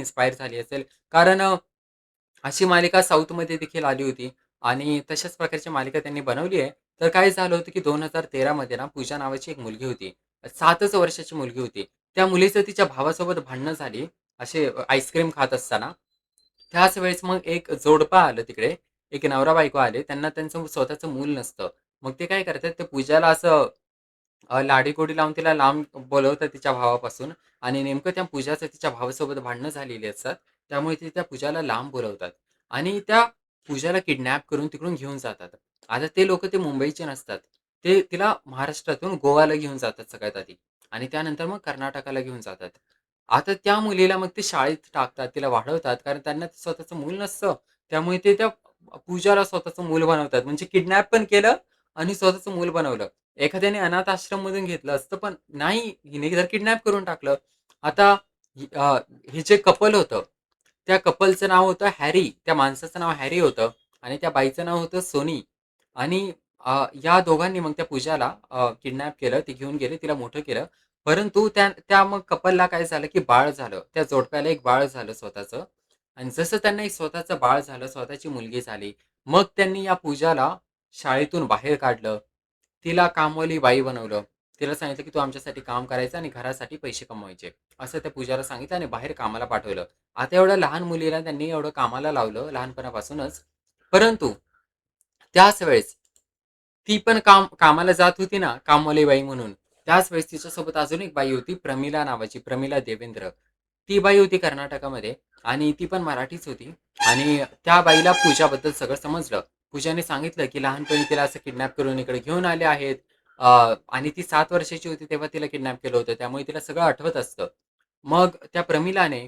Inspire झाली असेल. कारण अशी मालिका साऊथमध्ये देखील आली होती आणि तशाच प्रकारची मालिका त्यांनी बनवली आहे. तर काय झालं होतं, की 2013 मध्ये ना पूजा नावाची एक मुलगी होती. 7च वर्षाची मुलगी होती. त्या मुलीचं तिच्या भावासोबत भांडणं झाली. असे आईस्क्रीम खात असताना. त्याच वेळेस मग एक जोडपं आलं तिकडे. एक नवरा-बायको आले. त्यांना त्यांचं स्वतःचं मूल नसतं. मग ते काय करतात, ते पूजाला असं लाडीगोडी लावून तिला लांब बोलवतात तिच्या भावापासून आणि नेमकं त्या पूजाचं तिच्या भावासोबत भांडणं झालेली असतात. त्यामुळे ते त्या पूजाला लांब बोलवतात आणि त्या पूजाला किडनॅप करून तिकडून घेऊन जातात. आता ते लोकं ते मुंबईचे नसतात. ते तिला महाराष्ट्रातून गोवाला घेऊन जातात सगळ्यात आधी आणि त्यानंतर मग कर्नाटकाला घेऊन जातात. आता त्या मुलीला मग ते शाळेत टाकतात, तिला वाढवतात कारण त्यांना स्वतःचं मूल नसतं. त्यामुळे ते त्या पूजाला स्वतःचं मूल बनवतात. म्हणजे किडनॅप पण केलं आणि स्वतःचं मूल बनवलं. एखाद्याने अनाथ आश्रममधून घेतलं असतं, पण नाही, हिने तर किडनॅप करून टाकलं. आता हे जे कपल होतं, त्या कपलचं नाव होतं हॅरी. त्या माणसाचं नाव हॅरी होतं आणि त्या बाईचं नाव होतं सोनी. आणि या दोघांनी मग त्या पूजाला किडनॅप केलं. ते घेऊन गेले, तिला मोठं केलं. परंतु त्या त्या मग कपलला काय झालं, की बाळ झालं. त्या जोडप्याला एक बाळ झालं स्वतःचं आणि जसं त्यांना एक स्वतःचं बाळ झालं, स्वतःची मुलगी झाली, मग त्यांनी या पूजाला शाळेतून बाहेर काढलं. तिला कामवाली बाई बनवलं. तिला सांगितलं, की "तू आमच्यासाठी काम करायचं आणि घरासाठी पैसे कमवायचे." असं त्या पूजाला सांगितलं आणि बाहेर कामाला पाठवलं. आता एवढ्या लहान मुलीला त्यांनी एवढं कामाला लावलं लहानपणापासूनच. परंतु त्याच वेळेस ती पण कामाला जात होती ना, कामवाली बाई म्हणून. त्याच वेळेस तिच्यासोबत अजून एक बाई होती, प्रमिला नावाची, प्रमिला देवेंद्र. ती बाई होती कर्नाटकामध्ये आणि ती पण मराठीच होती आणि त्या बाईला पूजाबद्दल सगळं समजलं. पूजाने सांगितलं, की लहानपणी तिला असं किडनॅप करून इकडे घेऊन आले आहेत. आणि ती 7 वर्षाची होती तेव्हा तिला किडनॅप केलं होतं. त्यामुळे तिला सगळं आठवत असतं. मग त्या प्रमिलाने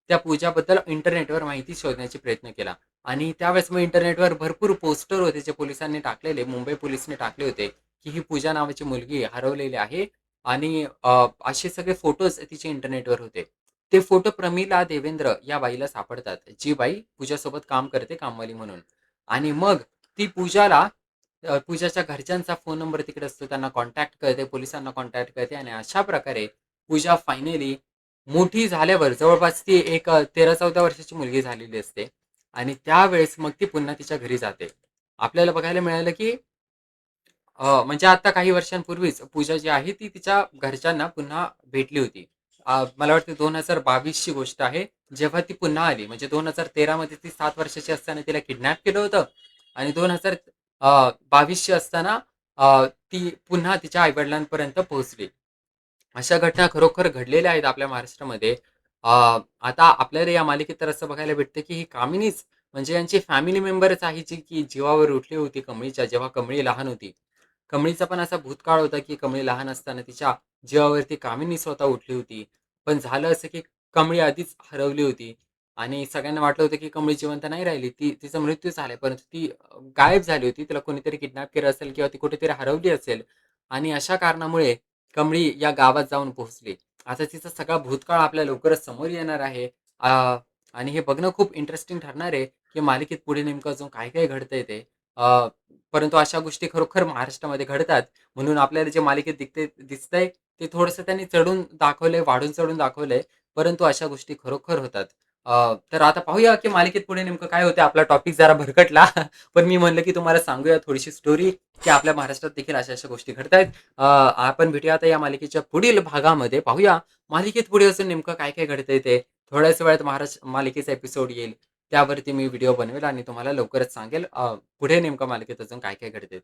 त्या पूजाबद्दल इंटरनेटवर माहिती शोधण्याचा प्रयत्न केला. आणि त्यावेळेस मग इंटरनेटवर भरपूर पोस्टर होते जे पोलिसांनी टाकलेले, मुंबई पोलिसने टाकले होते, की ही पूजा नावाची मुलगी हरवलेली आहे आणि असे सगळे फोटोज तिचे इंटरनेटवर होते. ते फोटो प्रमिला देवेंद्र या बाईला सापडतात, जी बाई पूजासोबत काम करते कामवाली म्हणून. आणि मग ती पूजाच्या घरच्यांचा फोन नंबर तिकडे असतो, त्यांना कॉन्टॅक्ट करते, पोलिसांना कॉन्टॅक्ट करते आणि अशा प्रकारे पूजा फायनली मोठी झाल्यावर जवळपास ती एक 13-14 वर्षाची मुलगी झालेली असते आणि त्यावेळेस मग ती पुन्हा तिच्या घरी जाते. आपल्याला बघायला मिळालं, की म्हणजे आता काही वर्षांपूर्वीच पूजा जी आहे ती तिच्या घरच्यांना पुन्हा भेटली होती. मला वाटतं 2022 ची गोष्ट आहे. जेव्हा ती पुन्हा आली म्हणजे 2013 मध्ये ती 7 वर्षाची असताना तिला किडनॅप केलं होतं आणि 2022 ची असताना ती पुन्हा तिच्या आई-वडिलांपर्यंत पोहोचली. अशा घटना खरोखर घडलेल्या आहेत आपल्या महाराष्ट्रामध्ये. आता आपल्याला या मालिकेत तर असं बघायला भेटतं, की ही कामिनीच म्हणजे यांची फॅमिली मेंबरच आहे जी की जीवावर उठली होती कमळीच्या, जेव्हा कमळी लहान होती. कमळीचा पण असा भूतकाळ होता, की कमळी लहान असताना तिच्या जीवावरती कामिनी स्वतः उठली होती. पण झालं असं, की कमळी आधीच हरवली होती आणि सगळ्यांना वाटलं होतं, की कमळी जिवंत नाही राहिली. तिचा मृत्यू झालाय. परंतु ती गायब झाली होती. तिला कोणीतरी किडनॅप केलं असेल किंवा ती कुठेतरी हरवली असेल आणि अशा कारणामुळे कमळी या गावात जाऊन पोहोचली. आता तिचा सगळा भूतकाळ आपल्या लवकरच समोर येणार आहे. आणि हे बघणं खूप इंटरेस्टिंग ठरणार आहे, की मालिकेत पुढे नेमकं अजून काय-काय घडतंय ते. परंतु अशा गोष्टी खरोखर महाराष्ट्रामध्ये घडतात. म्हणून आपल्याला जे मालिकेत दिसतंय ते थोडंसं त्यांनी चढून दाखवलंय, वाढून चढून दाखवलंय. परंतु अशा गोष्टी खरोखर होतात. तर आता पाहूया, की मालिकेत पुढे नेमकं काय होतंय. आपला टॉपिक जरा भरकटला. पण मी म्हणलं, की तुम्हाला सांगूया थोडीशी स्टोरी, की आपल्या महाराष्ट्रात देखील अशा-अशा गोष्टी घडतायत. आपण भेटूया आता या मालिकेच्या पुढील भागामध्ये. पाहूया मालिकेत पुढे अजून नेमकं काय-काय घडतंय ते. थोड्याच वेळात मालिकेचा एपिसोड येईल. त्यावरती मी व्हिडिओ बनवेल आणि तुम्हाला लवकरच सांगेल पुढे नेमकं मालिकेत अजून काय-काय घडतंय.